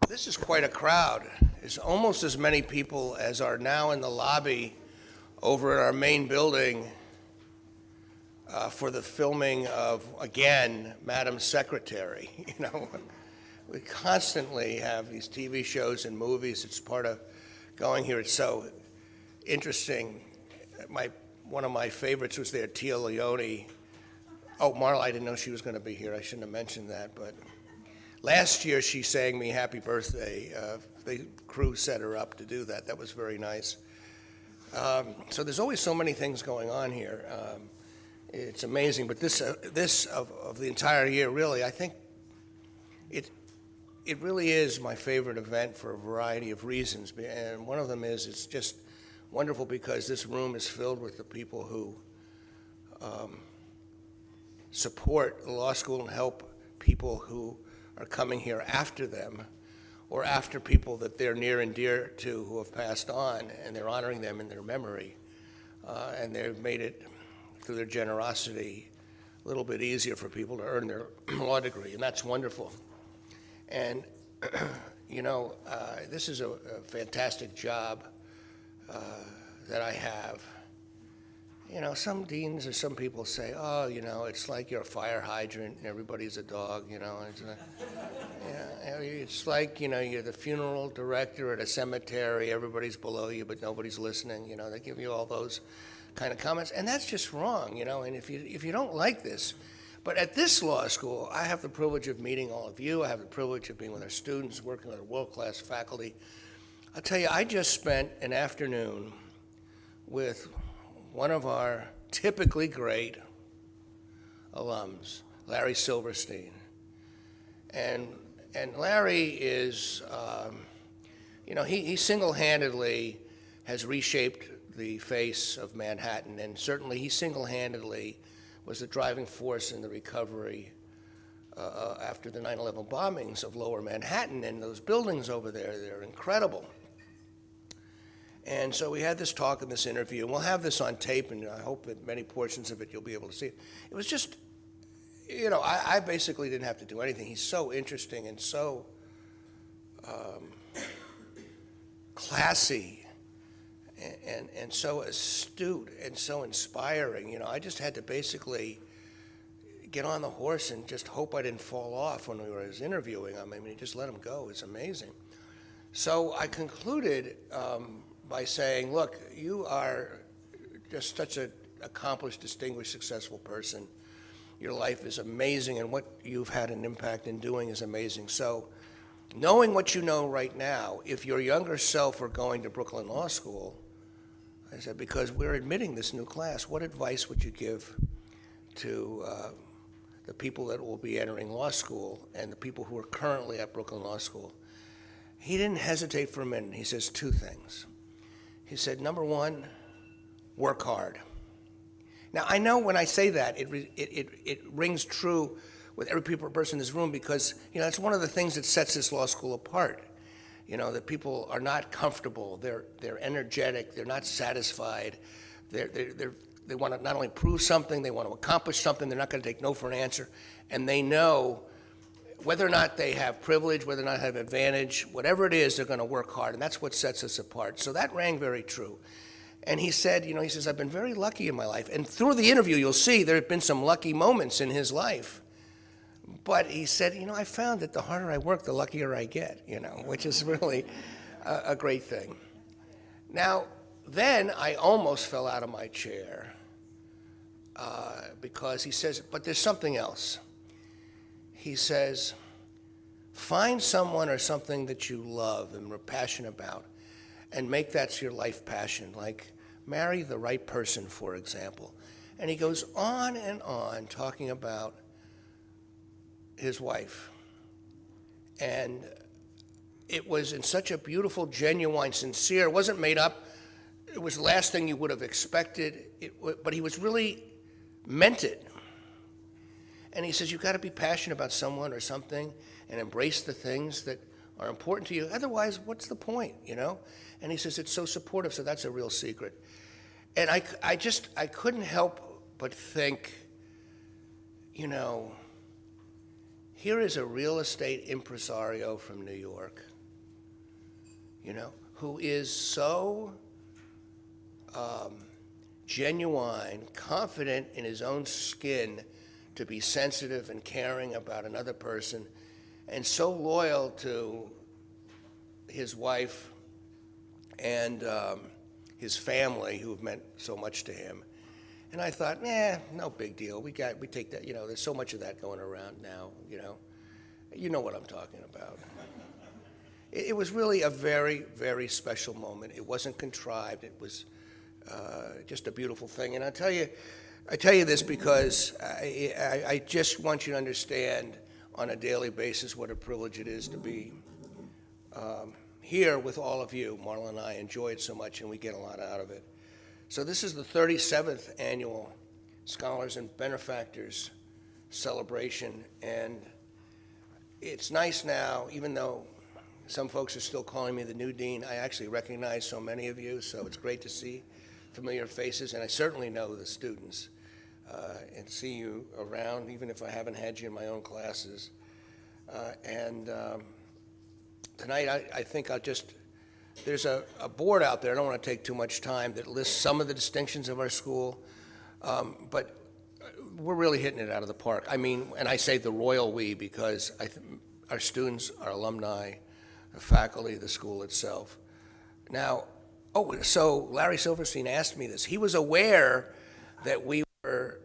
This is quite a crowd. It's almost as many people as are now in the lobby over at our main building for the filming of, again, Madam Secretary. We constantly have these TV shows and movies. It's part of going here. It's so interesting. One of my favorites was there, Tia Leone. Oh, Marla, I didn't know she was going to be here. I shouldn't have mentioned that, but last year she sang me happy birthday. The crew set her up to do that. That was very nice. So there's always so many things going on here. It's amazing, but this of the entire year, really, I think it really is my favorite event for a variety of reasons. And one of them is it's just wonderful because this room is filled with the people who support the law school and help people who are coming here after them or after people that they're near and dear to who have passed on, and they're honoring them in their memory. And they've made it, through their generosity, a little bit easier for people to earn their law degree, and that's wonderful. And, this is a fantastic job that I have. Some deans or some people say, oh, it's like you're a fire hydrant and everybody's a dog, It's like, you're the funeral director at a cemetery, everybody's below you, but nobody's listening, they give you all those kind of comments, and that's just wrong, and if you don't like this, but at this law school, I have the privilege of meeting all of you, I have the privilege of being with our students, working with our world-class faculty. I'll tell you, I just spent an afternoon with one of our typically great alums, Larry Silverstein. And Larry is, he single-handedly has reshaped the face of Manhattan, and certainly he single-handedly was the driving force in the recovery after the 9/11 bombings of Lower Manhattan, and those buildings over there, they're incredible. And so we had this talk and this interview, and we'll have this on tape, and I hope that many portions of it you'll be able to see. It was just, I basically didn't have to do anything. He's so interesting and so classy and so astute and so inspiring. I just had to basically get on the horse and just hope I didn't fall off when we were interviewing him. I mean, just let him go. It's amazing. So I concluded by saying, look, you are just such an accomplished, distinguished, successful person. Your life is amazing, and what you've had an impact in doing is amazing. So knowing what you know right now, if your younger self were going to Brooklyn Law School, I said, because we're admitting this new class, what advice would you give to the people that will be entering law school and the people who are currently at Brooklyn Law School? He didn't hesitate for a minute. He says two things. He said, number one, work hard. Now, I know when I say that, it rings true with every person in this room because, it's one of the things that sets this law school apart. That people are not comfortable, they're energetic, they're not satisfied, they want to not only prove something, they want to accomplish something, they're not going to take no for an answer, and they know whether or not they have privilege, whether or not they have advantage, whatever it is, they're going to work hard, and that's what sets us apart. So that rang very true. And he said, he says, I've been very lucky in my life. And through the interview, you'll see there have been some lucky moments in his life. But he said, I found that the harder I work, the luckier I get, which is really a great thing. Now, then I almost fell out of my chair because he says, but there's something else. He says, find someone or something that you love and are passionate about and make that your life passion, like marry the right person, for example. And he goes on and on talking about his wife. And it was in such a beautiful, genuine, sincere, it wasn't made up, it was the last thing you would have expected, but he was really meant it. And he says, you've got to be passionate about someone or something and embrace the things that are important to you. Otherwise, what's the point, And he says, it's so supportive, so that's a real secret. And I couldn't help but think, here is a real estate impresario from New York who is so genuine, confident in his own skin to be sensitive and caring about another person, and so loyal to his wife and his family who have meant so much to him. And I thought, no big deal. We take that. There's so much of that going around now. You know what I'm talking about. It was really a very, very special moment. It wasn't contrived. It was just a beautiful thing. And I tell you this because I just want you to understand on a daily basis what a privilege it is to be here with all of you. Marla and I enjoy it so much, and we get a lot out of it. So this is the 37th annual Scholars and Benefactors celebration, and it's nice now, even though some folks are still calling me the new dean, I actually recognize so many of you, so it's great to see familiar faces, and I certainly know the students and see you around, even if I haven't had you in my own classes. Tonight, I think there's a board out there, I don't want to take too much time, that lists some of the distinctions of our school, but we're really hitting it out of the park. I mean, and I say the royal we because our students, our alumni, the faculty, the school itself. Now, so Larry Silverstein asked me this. He was aware that we were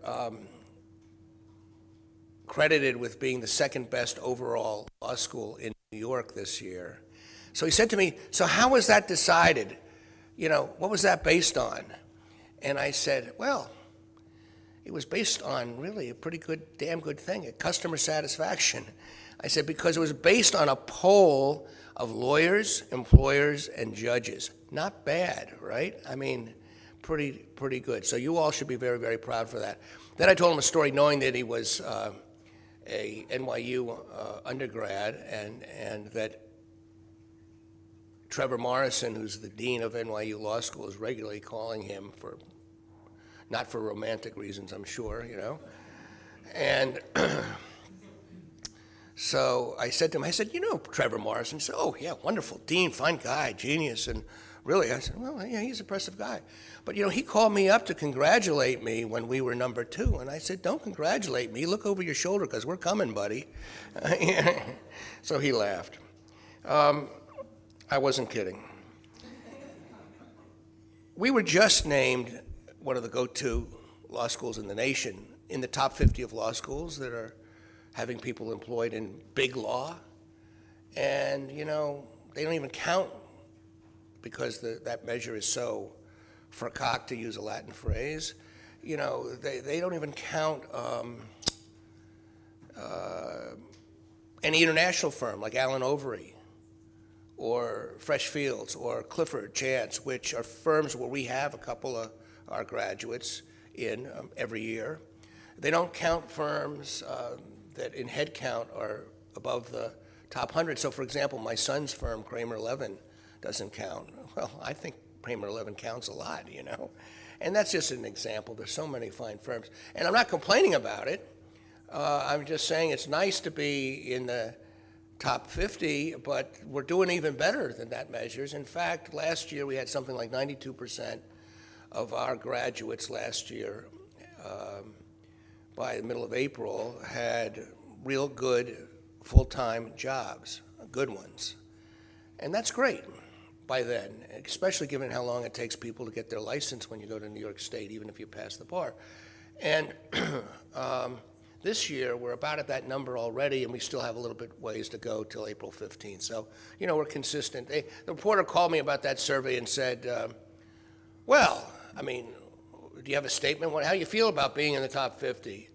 credited with being the second best overall law school in New York this year. So he said to me, so how was that decided? What was that based on? And I said, well, it was based on really a pretty good, damn good thing, customer satisfaction. I said, because it was based on a poll of lawyers, employers, and judges. Not bad, right? I mean, pretty good. So you all should be very, very proud for that. Then I told him a story knowing that he was a NYU undergrad and that Trevor Morrison, who's the dean of NYU Law School, is regularly calling him not for romantic reasons, I'm sure, And so I said to him, Trevor Morrison. He said, oh, yeah, wonderful, dean, fine guy, genius. And really, I said, well, yeah, he's an impressive guy. But, he called me up to congratulate me when we were number 2. And I said, don't congratulate me. Look over your shoulder because we're coming, buddy. So he laughed. I wasn't kidding. We were just named one of the go-to law schools in the nation, in the top 50 of law schools that are having people employed in big law. And, they don't even count because that measure is so fracas, to use a Latin phrase. They don't even count any international firm like Allen Overy or Fresh Fields or Clifford Chance, which are firms where we have a couple of our graduates in every year. They don't count firms that in head count are above the top 100. So for example, my son's firm, Kramer 11, doesn't count. Well, I think Kramer 11 counts a lot, And that's just an example. There's so many fine firms. And I'm not complaining about it. I'm just saying it's nice to be in the top 50, but we're doing even better than that measures. In fact, last year we had something like 92% of our graduates last year by the middle of April had real good full-time jobs, good ones. And that's great by then, especially given how long it takes people to get their license when you go to New York State, even if you pass the bar. And this year, we're about at that number already, and we still have a little bit ways to go till April 15th. So, we're consistent. The reporter called me about that survey and said, well, I mean, do you have a statement? How do you feel about being in the top 50?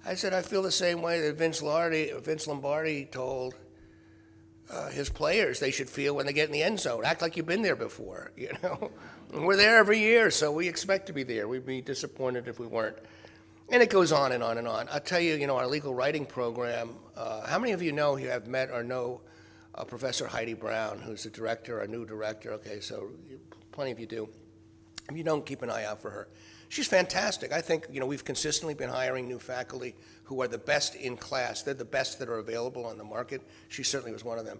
I said, I feel the same way that Vince Lombardi told his players they should feel when they get in the end zone. Act like you've been there before, And we're there every year, so we expect to be there. We'd be disappointed if we weren't. And it goes on and on and on. I'll tell you, our legal writing program, how many of you have met or know Professor Heidi Brown, who's the director, a new director? Okay, so plenty of you do. If you don't, keep an eye out for her. She's fantastic. I think, we've consistently been hiring new faculty who are the best in class. They're the best that are available on the market. She certainly was one of them.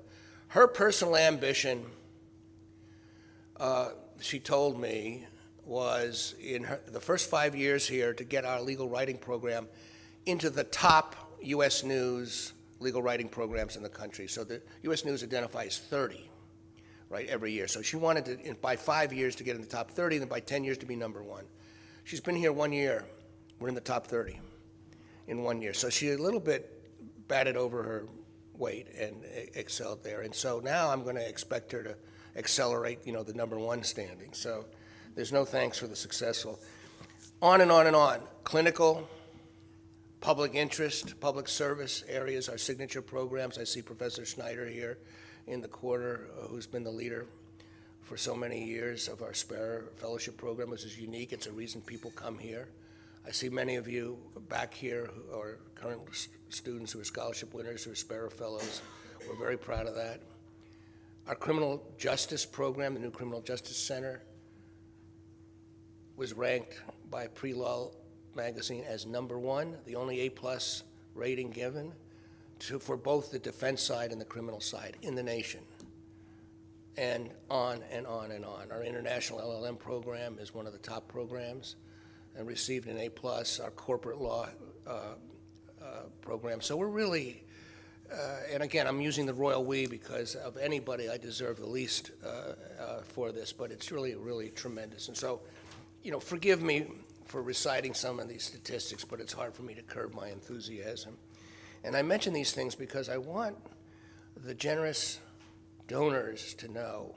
Her personal ambition she told me was in the first 5 years here to get our legal writing program into the top U.S. News legal writing programs in the country. So the U.S. News identifies 30, right, every year. So she wanted to, by 5 years, to get in the top 30, and then by 10 years to be number one. She's been here 1 year. We're in the top 30 in 1 year. So she a little bit batted over her weight and excelled there. And so now I'm going to expect her to accelerate, the number one standing. So there's no thanks for the successful. On and on and on. Clinical, public interest, public service areas, our signature programs. I see Professor Schneider here in the quarter, who's been the leader for so many years of our Sparrow Fellowship program, which is unique. It's a reason people come here. I see many of you back here who are current students who are scholarship winners, who are Sparrow Fellows. We're very proud of that. Our criminal justice program, the new Criminal Justice Center, was ranked by Pre-Law magazine as number one, the only A+ rating given for both the defense side and the criminal side in the nation. And on and on and on. Our international LLM program is one of the top programs and received an A+, our corporate law program. So we're really, and again, I'm using the royal we because of anybody I deserve the least for this, but it's really, really tremendous. And so, forgive me for reciting some of these statistics, but it's hard for me to curb my enthusiasm. And I mention these things because I want the generous donors to know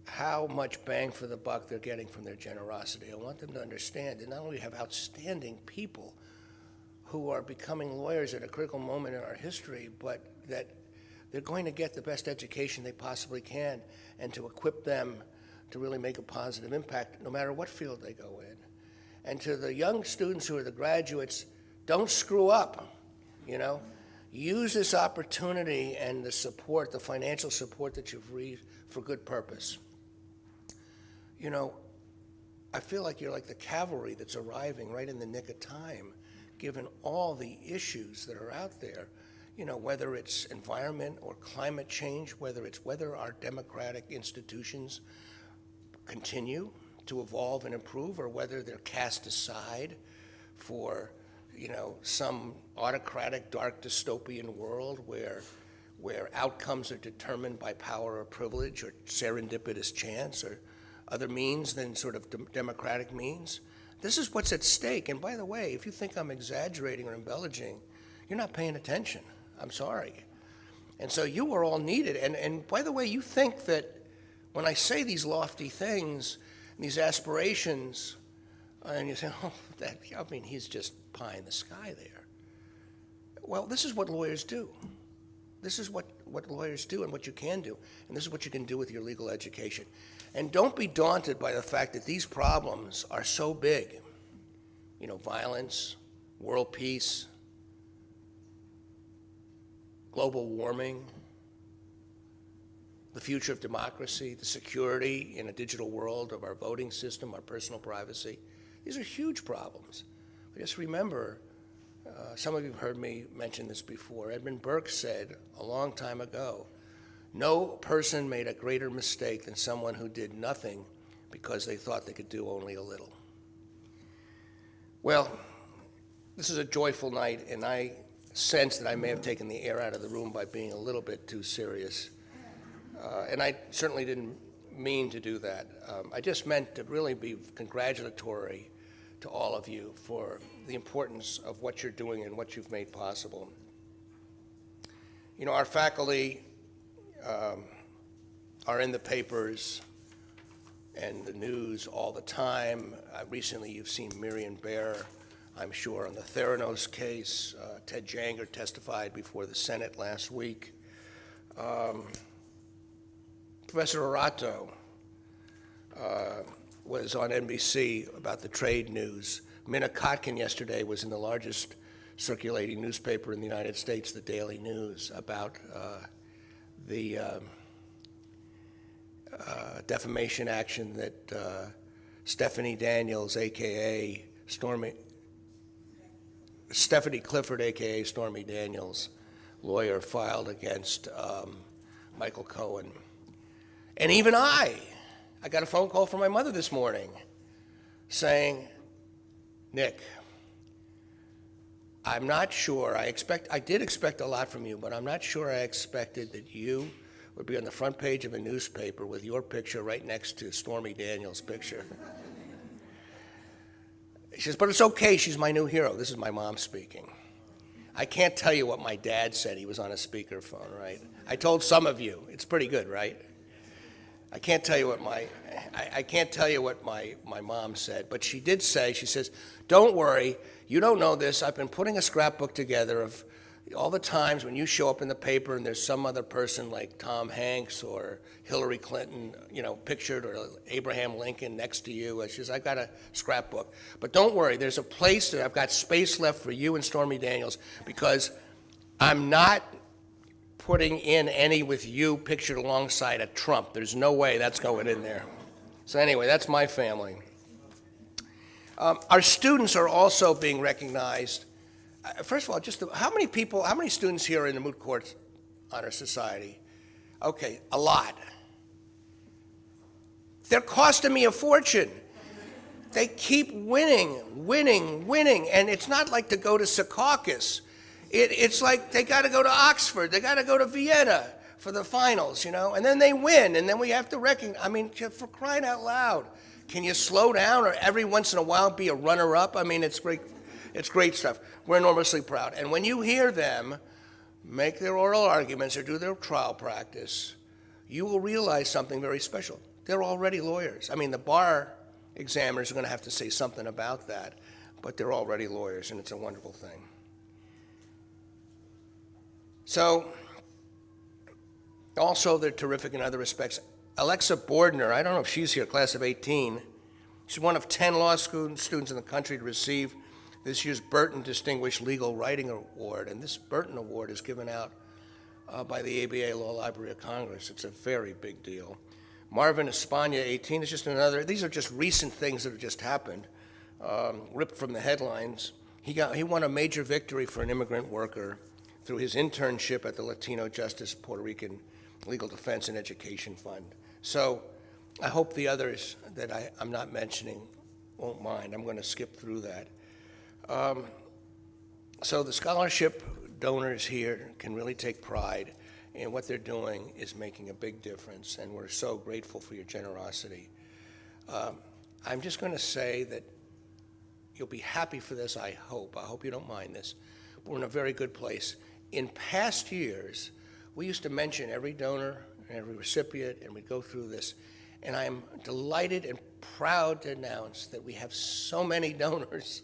how much bang for the buck they're getting from their generosity. I want them to understand that not only have outstanding people who are becoming lawyers at a critical moment in our history, but that they're going to get the best education they possibly can and to equip them to really make a positive impact no matter what field they go in. And to the young students who are the graduates, don't screw up, Use this opportunity and the support, the financial support that you've received for good purpose. I feel like you're like the cavalry that's arriving right in the nick of time, given all the issues that are out there, whether it's environment or climate change, whether our democratic institutions continue to evolve and improve, or whether they're cast aside for, some autocratic, dark, dystopian world where outcomes are determined by power or privilege or serendipitous chance or other means than sort of democratic means. This is what's at stake. And by the way, if you think I'm exaggerating or embellishing, you're not paying attention. I'm sorry. And so you are all needed. And by the way, you think that when I say these lofty things, these aspirations, and you say, he's just pie in the sky there. Well, this is what lawyers do. This is what lawyers do and what you can do. And this is what you can do with your legal education. And don't be daunted by the fact that these problems are so big. Violence, world peace, global warming, the future of democracy, the security in a digital world of our voting system, our personal privacy. These are huge problems. But just remember, some of you have heard me mention this before. Edmund Burke said a long time ago, no person made a greater mistake than someone who did nothing because they thought they could do only a little. Well, this is a joyful night, and I sense that I may have taken the air out of the room by being a little bit too serious. And I certainly didn't mean to do that. I just meant to really be congratulatory to all of you for the importance of what you're doing and what you've made possible. Our faculty are in the papers and the news all the time. Recently, you've seen Miriam Bear, I'm sure, on the Theranos case. Ted Janger testified before the Senate last week. Professor Arato was on NBC about the trade news. Minna Kotkin yesterday was in the largest circulating newspaper in the United States, the Daily News, about the defamation action that Stephanie Daniels, a.k.a. Stephanie Clifford, a.k.a. Stormy Daniels, lawyer, filed against Michael Cohen. And even I got a phone call from my mother this morning saying, Nick, I'm not sure, I did expect a lot from you, but I'm not sure I expected that you would be on the front page of a newspaper with your picture right next to Stormy Daniels' picture. She says, but it's okay, she's my new hero. This is my mom speaking. I can't tell you what my dad said. He was on a speakerphone, right? I told some of you. It's pretty good, right? I can't tell you what my mom said, but she did say, she says, don't worry, you don't know this. I've been putting a scrapbook together of all the times when you show up in the paper and there's some other person like Tom Hanks or Hillary Clinton, pictured, or Abraham Lincoln next to you. She says, I got a scrapbook. But don't worry, there's a place that I've got space left for you and Stormy Daniels, because I'm not putting in any with you pictured alongside a Trump. There's no way that's going in there. So anyway, that's my family. Our students are also being recognized. First of all, how many students here are in the Moot Court Honor Society? Okay, a lot. They're costing me a fortune. They keep winning, and it's not like to go to Secaucus. It's like they got to go to Oxford, they got to go to Vienna for the finals, and then they win, and then we have to recognize, for crying out loud, can you slow down or every once in a while be a runner-up? It's great stuff. We're enormously proud. And when you hear them make their oral arguments or do their trial practice, you will realize something very special. They're already lawyers. The bar examiners are going to have to say something about that, but they're already lawyers, and it's a wonderful thing. So, also they're terrific in other respects. Alexa Bordner, I don't know if she's here, class of 18. She's one of 10 law students in the country to receive this year's Burton Distinguished Legal Writing Award, and this Burton Award is given out by the ABA Law Library of Congress. It's a very big deal. Marvin Espana, 18, is just another. These are just recent things that have just happened, ripped from the headlines. He won a major victory for an immigrant worker through his internship at the Latino Justice Puerto Rican Legal Defense and Education Fund. So I hope the others that I'm not mentioning won't mind. I'm going to skip through that. So the scholarship donors here can really take pride in what they're doing is making a big difference, and we're so grateful for your generosity. I'm just going to say that you'll be happy for this, I hope. I hope you don't mind this. We're in a very good place. In past years, we used to mention every donor and every recipient, and we'd go through this. And I am delighted and proud to announce that we have so many donors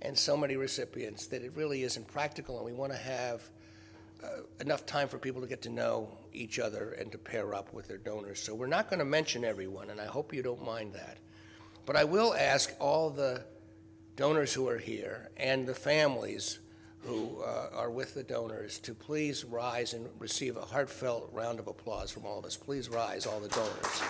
and so many recipients that it really isn't practical, and we want to have enough time for people to get to know each other and to pair up with their donors. So we're not going to mention everyone, and I hope you don't mind that. But I will ask all the donors who are here and the families who are with the donors to please rise and receive a heartfelt round of applause from all of us. Please rise, all the donors.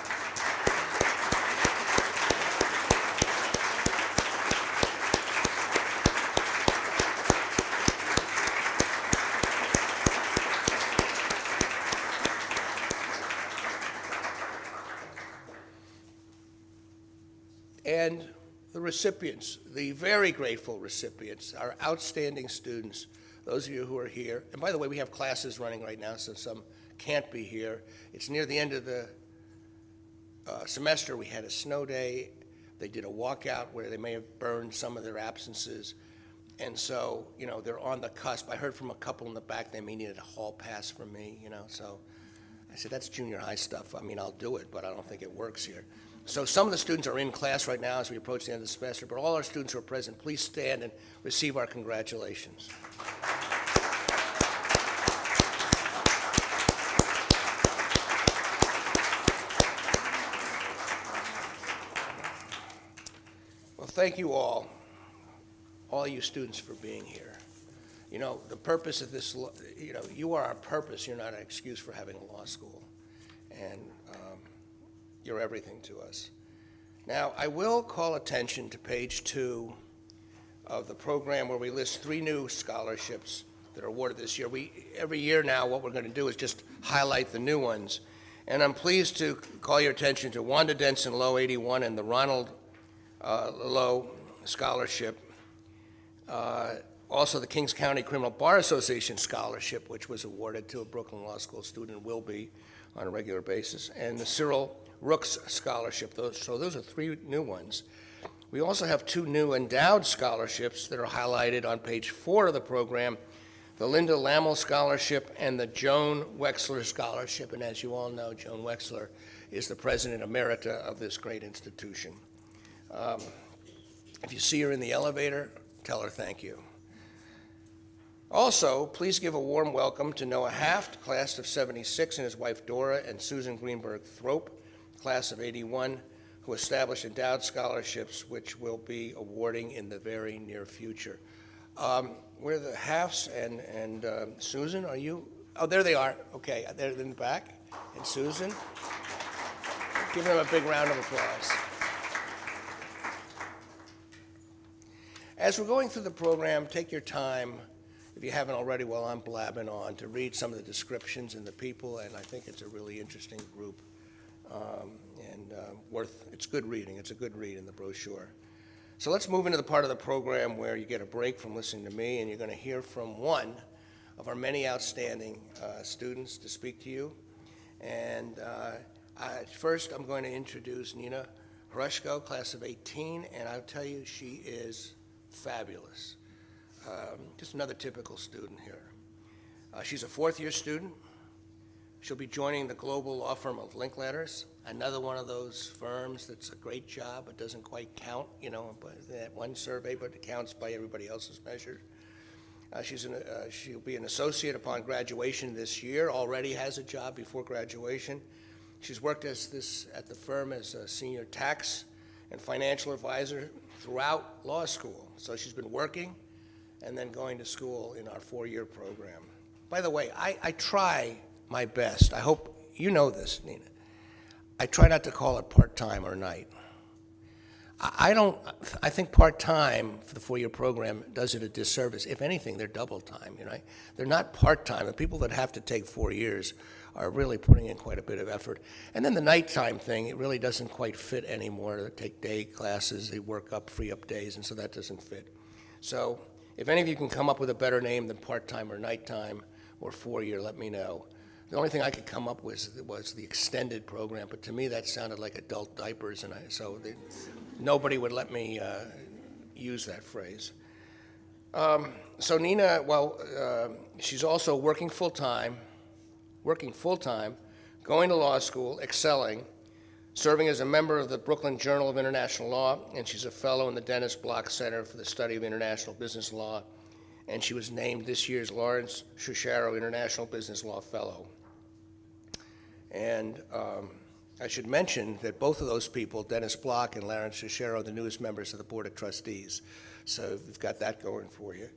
And the recipients, the very grateful recipients, our outstanding students, those of you who are here. And by the way, we have classes running right now, so some can't be here. It's near the end of the semester. We had a snow day. They did a walkout where they may have burned some of their absences. And so, they're on the cusp. I heard from a couple in the back they may need a hall pass from me, so I said, that's junior high stuff. I'll do it, but I don't think it works here. So some of the students are in class right now as we approach the end of the semester, but all our students who are present, please stand and receive our congratulations. Well, thank you all you students for being here. The purpose of this, you are our purpose. You're not an excuse for having a law school. And you're everything to us. Now, I will call attention to page 2 of the program where we list 3 new scholarships that are awarded this year. Every year now, what we're going to do is just highlight the new ones. And I'm pleased to call your attention to Wanda Denson Low 81 and the Ronald Low Scholarship. Also, the Kings County Criminal Bar Association Scholarship, which was awarded to a Brooklyn Law School student, will be on a regular basis, and the Cyril Rooks Scholarship. So those are 3 new ones. We also have 2 new endowed scholarships that are highlighted on page 4 of the program, the Linda Lammel Scholarship and the Joan Wexler Scholarship. And as you all know, Joan Wexler is the president emerita of this great institution. If you see her in the elevator, tell her thank you. Also, please give a warm welcome to Noah Haft, class of '76, and his wife Dora, and Susan Greenberg Thrope, class of '81, who established endowed scholarships, which we'll be awarding in the very near future. Where are the Hafts and Susan? Are you? Oh, there they are. Okay, they're in the back. And Susan? Give them a big round of applause. As we're going through the program, take your time, if you haven't already, while I'm blabbing on, to read some of the descriptions and the people, and I think it's a really interesting group. It's good reading. It's a good read in the brochure. So let's move into the part of the program where you get a break from listening to me, and you're going to hear from one of our many outstanding students to speak to you. And first, I'm going to introduce Nina Hrushko, class of '18, and I'll tell you, she is fabulous. Just another typical student here. She's a 4th-year student. She'll be joining the global law firm of Linkletters, another one of those firms that's a great job but doesn't quite count, by that one survey, but it counts by everybody else's measure. She'll be an associate upon graduation this year, already has a job before graduation. She's worked at the firm as a senior tax and financial advisor throughout law school. So she's been working and then going to school in our 4-year program. By the way, I try my best. I hope you know this, Nina. I try not to call it part-time or night. I think part-time for the 4-year program does it a disservice. If anything, they're double-time, They're not part-time. The people that have to take 4 years are really putting in quite a bit of effort. And then the nighttime thing, it really doesn't quite fit anymore. They take day classes, they work up, free up days, and so that doesn't fit. So if any of you can come up with a better name than part-time or nighttime or 4-year, let me know. The only thing I could come up with was the extended program, but to me that sounded like adult diapers, and nobody would let me use that phrase. So Nina, she's also working full-time, going to law school, excelling, serving as a member of the Brooklyn Journal of International Law, and she's a fellow in the Dennis Block Center for the Study of International Business Law, and she was named this year's Lawrence Shusharo International Business Law Fellow. And I should mention that both of those people, Dennis Block and Lawrence Shusharo, are the newest members of the Board of Trustees. So we've got that going for you.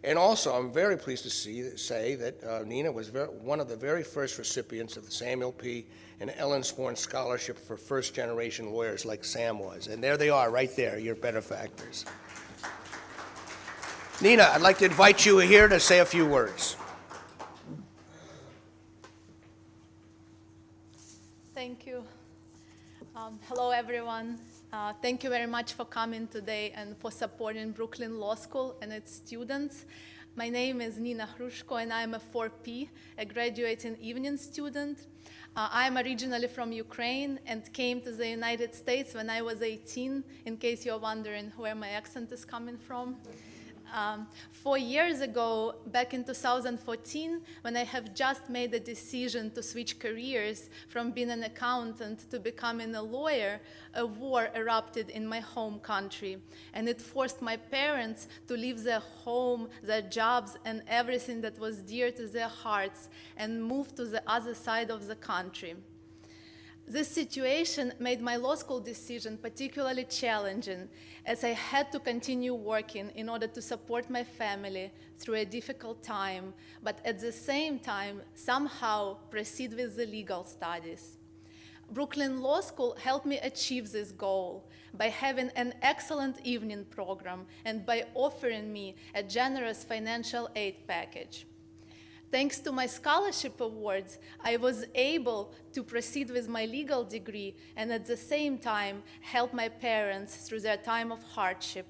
And also, I'm very pleased to say that Nina was one of the very first recipients of the Samuel P. and Ellen Sporn Scholarship for first-generation lawyers like Sam was. And there they are, right there, your benefactors. Nina, I'd like to invite you here to say a few words. Thank you. Hello, everyone. Thank you very much for coming today and for supporting Brooklyn Law School and its students. My name is Nina Hrushko, and I'm a 4P, a graduating evening student. I'm originally from Ukraine and came to the United States when I was 18, in case you're wondering where my accent is coming from. 4 years ago, back in 2014, when I have just made the decision to switch careers from being an accountant to becoming a lawyer, a war erupted in my home country, and it forced my parents to leave their home, their jobs, and everything that was dear to their hearts and move to the other side of the country. This situation made my law school decision particularly challenging, as I had to continue working in order to support my family through a difficult time, but at the same time, somehow proceed with the legal studies. Brooklyn Law School helped me achieve this goal by having an excellent evening program and by offering me a generous financial aid package. Thanks to my scholarship awards, I was able to proceed with my legal degree and at the same time help my parents through their time of hardship.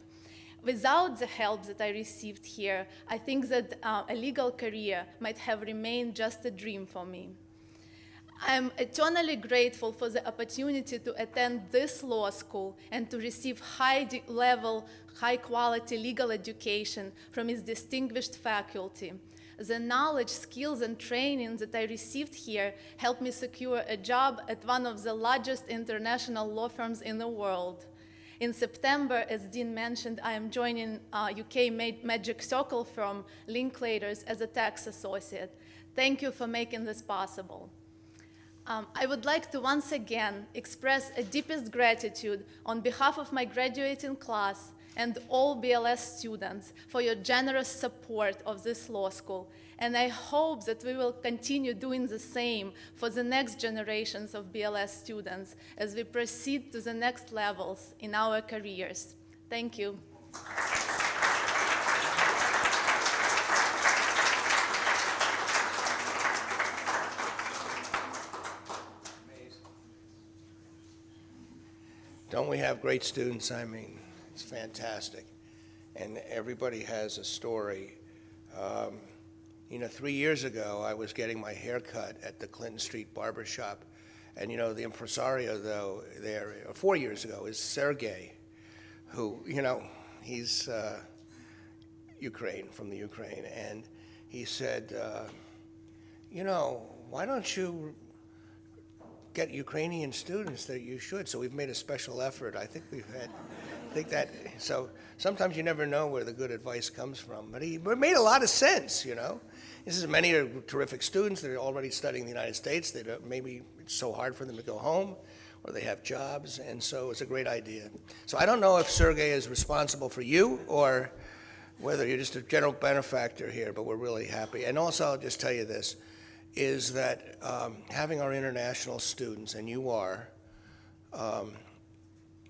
Without the help that I received here, I think that a legal career might have remained just a dream for me. I'm eternally grateful for the opportunity to attend this law school and to receive high-level, high-quality legal education from its distinguished faculty. The knowledge, skills, and training that I received here helped me secure a job at one of the largest international law firms in the world. In September, as Dean mentioned, I am joining UK Magic Circle firm Linklaters as a tax associate. Thank you for making this possible. I would like to once again express a deepest gratitude on behalf of my graduating class and all BLS students for your generous support of this law school. And I hope that we will continue doing the same for the next generations of BLS students as we proceed to the next levels in our careers. Thank you. Don't we have great students? I mean, it's fantastic. And everybody has a story. 3 years ago, I was getting my hair cut at the Clinton Street barber shop. And, the impresario, though, there, 4 years ago, is Sergey, who, he's from the Ukraine. And he said, why don't you get Ukrainian students? That you should. So we've made a special effort. I think that, so sometimes you never know where the good advice comes from. But it made a lot of sense, This is many are terrific students that are already studying in the United States. Maybe it's so hard for them to go home, or they have jobs, and so it's a great idea. So I don't know if Sergey is responsible for you or whether you're just a general benefactor here, but we're really happy. And also, I'll just tell you this, is that having our international students, and you are,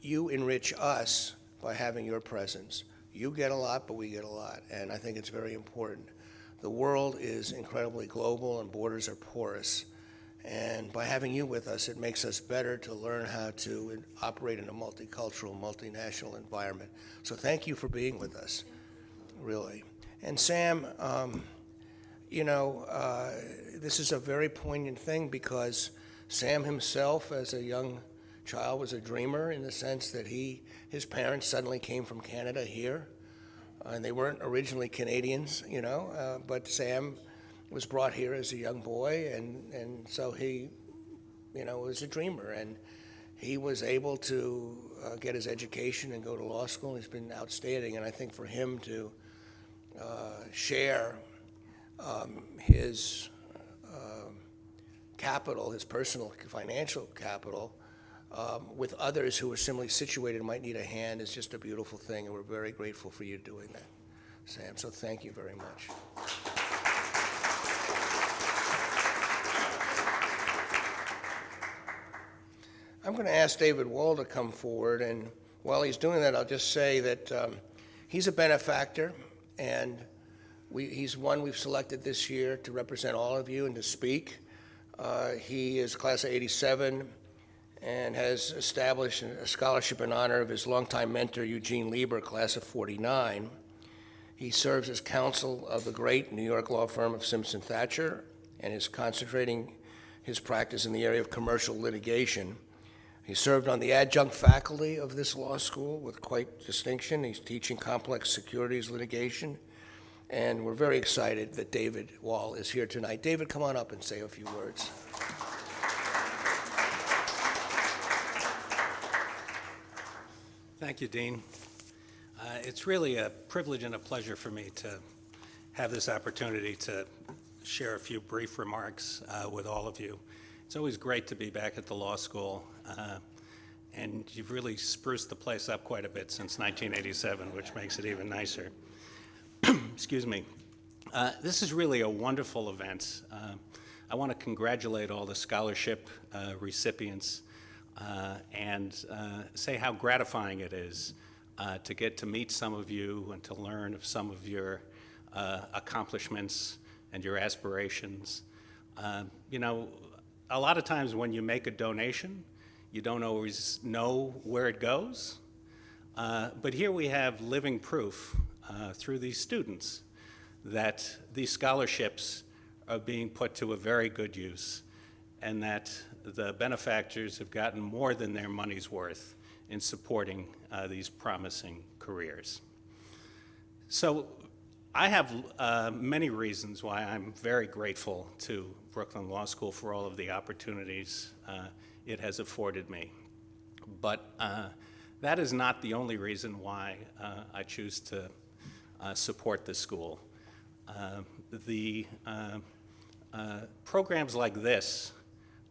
you enrich us by having your presence. You get a lot, but we get a lot, and I think it's very important. The world is incredibly global and borders are porous, and by having you with us, it makes us better to learn how to operate in a multicultural, multinational environment. So thank you for being with us, really. And Sam, this is a very poignant thing because Sam himself, as a young child, was a dreamer in the sense that his parents suddenly came from Canada here, and they weren't originally Canadians, but Sam was brought here as a young boy, and so he, was a dreamer, and he was able to get his education and go to law school. He's been outstanding, and I think for him to share his capital, his personal financial capital, with others who are similarly situated and might need a hand is just a beautiful thing, and we're very grateful for you doing that, Sam. So thank you very much. I'm going to ask David Wall to come forward, and while he's doing that, I'll just say that he's a benefactor, and he's one we've selected this year to represent all of you and to speak. He is class of '87 and has established a scholarship in honor of his longtime mentor, Eugene Lieber, class of '49. He serves as counsel of the great New York law firm of Simpson Thacher and is concentrating his practice in the area of commercial litigation. He served on the adjunct faculty of this law school with quite distinction. He's teaching complex securities litigation, and we're very excited that David Wall is here tonight. David, come on up and say a few words. Thank you, Dean. It's really a privilege and a pleasure for me to have this opportunity to share a few brief remarks with all of you. It's always great to be back at the law school, and you've really spruced the place up quite a bit since 1987, which makes it even nicer. Excuse me. This is really a wonderful event. I want to congratulate all the scholarship recipients and say how gratifying it is to get to meet some of you and to learn of some of your accomplishments and your aspirations. You know, a lot of times when you make a donation, you don't always know where it goes. But here we have living proof through these students that these scholarships are being put to a very good use, and that the benefactors have gotten more than their money's worth in supporting these promising careers. So I have many reasons why I'm very grateful to Brooklyn Law School for all of the opportunities it has afforded me. But that is not the only reason why I choose to support the school. The programs like this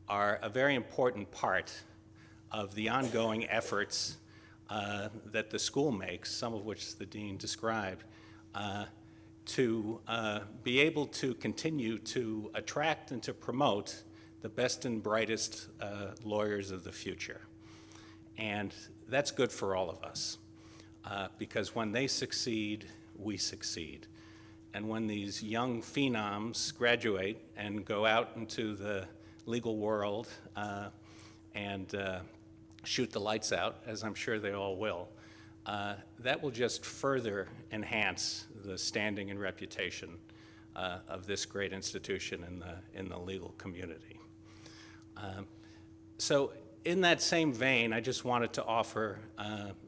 are a very important part of the ongoing efforts that the school makes, some of which the dean described, to be able to continue to attract and to promote the best and brightest lawyers of the future. And that's good for all of us, because when they succeed, we succeed. And when these young phenoms graduate and go out into the legal world and shoot the lights out, as I'm sure they all will, that will just further enhance the standing and reputation of this great institution in the legal community. So in that same vein, I just wanted to offer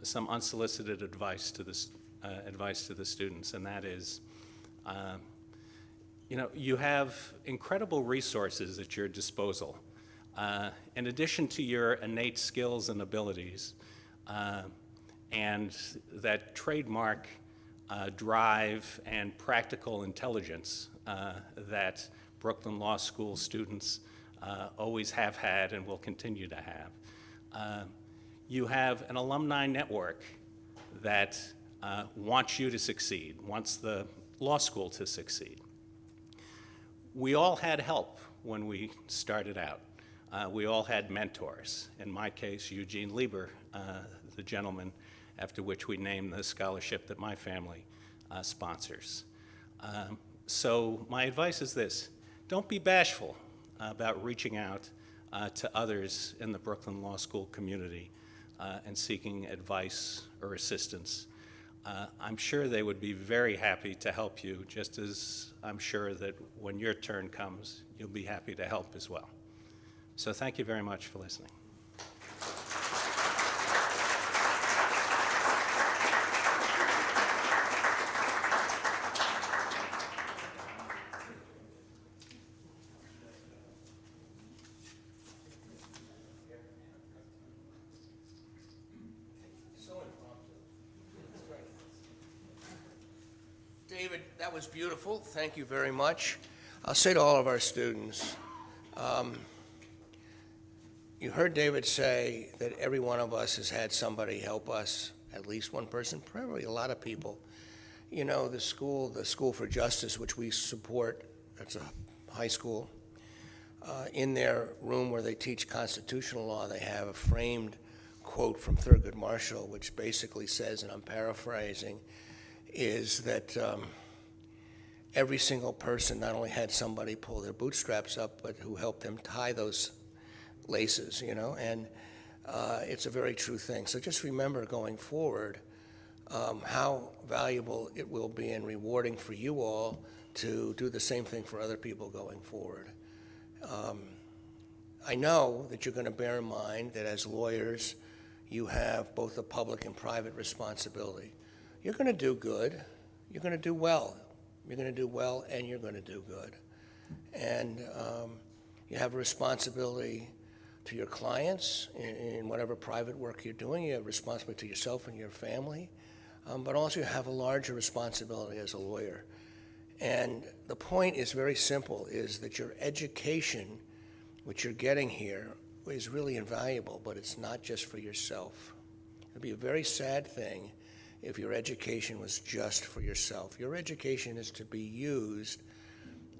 some unsolicited advice to the students, and that is, you know, you have incredible resources at your disposal. In addition to your innate skills and abilities, and that trademark drive and practical intelligence that Brooklyn Law School students always have had and will continue to have. You have an alumni network that wants you to succeed, wants the law school to succeed. We all had help when we started out. We all had mentors. In my case, Eugene Lieber, the gentleman after which we named the scholarship that my family sponsors. So my advice is this: don't be bashful about reaching out to others in the Brooklyn Law School community and seeking advice or assistance. I'm sure they would be very happy to help you, just as I'm sure that when your turn comes, you'll be happy to help as well. So thank you very much for listening. David, that was beautiful. Thank you very much. I'll say to all of our students, you heard David say that every one of us has had somebody help us, at least one person, probably a lot of people. You know, the School for Justice, which we support, that's a high school, in their room where they teach constitutional law, they have a framed quote from Thurgood Marshall, which basically says, and I'm paraphrasing, is that every single person not only had somebody pull their bootstraps up, but who helped them tie those laces, you know, and it's a very true thing. So just remember going forward how valuable it will be and rewarding for you all to do the same thing for other people going forward. I know that you're going to bear in mind that as lawyers, you have both a public and private responsibility. You're going to do good. You're going to do well. You're going to do well, and you're going to do good. And you have a responsibility to your clients in whatever private work you're doing. You have a responsibility to yourself and your family. But also you have a larger responsibility as a lawyer. And the point is very simple, is that your education, which you're getting here, is really invaluable, but it's not just for yourself. It would be a very sad thing if your education was just for yourself. Your education is to be used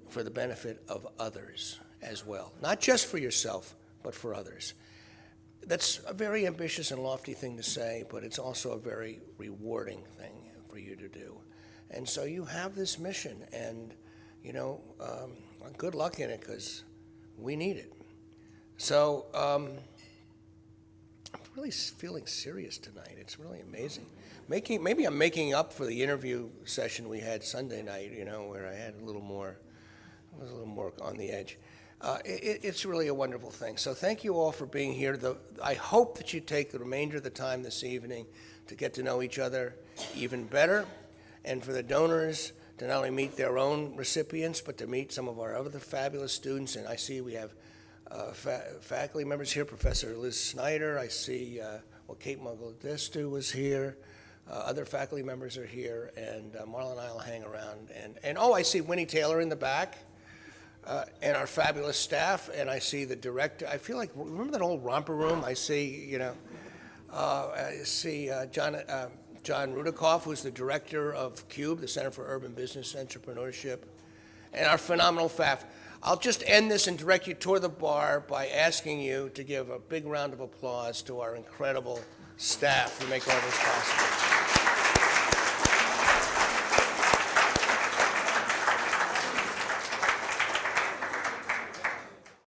for the benefit of others as well. Not just for yourself, but for others. That's a very ambitious and lofty thing to say, but it's also a very rewarding thing for you to do. And so you have this mission, and good luck in it, because we need it. So I'm really feeling serious tonight. It's really amazing. Maybe I'm making up for the interview session we had Sunday night, where I had was a little more on the edge. It's really a wonderful thing. So thank you all for being here. I hope that you take the remainder of the time this evening to get to know each other even better, and for the donors to not only meet their own recipients, but to meet some of our other fabulous students. And I see we have faculty members here, Professor Liz Snyder. I see, Kate Mugladestu was here. Other faculty members are here, and Marla and I will hang around. And I see Winnie Taylor in the back, and our fabulous staff, and I see the director. I feel like, remember that old romper room? I see, I see John Rudikoff, who's the director of CUBE, the Center for Urban Business Entrepreneurship, and our phenomenal staff. I'll just end this and direct you toward the bar by asking you to give a big round of applause to our incredible staff who make all this possible.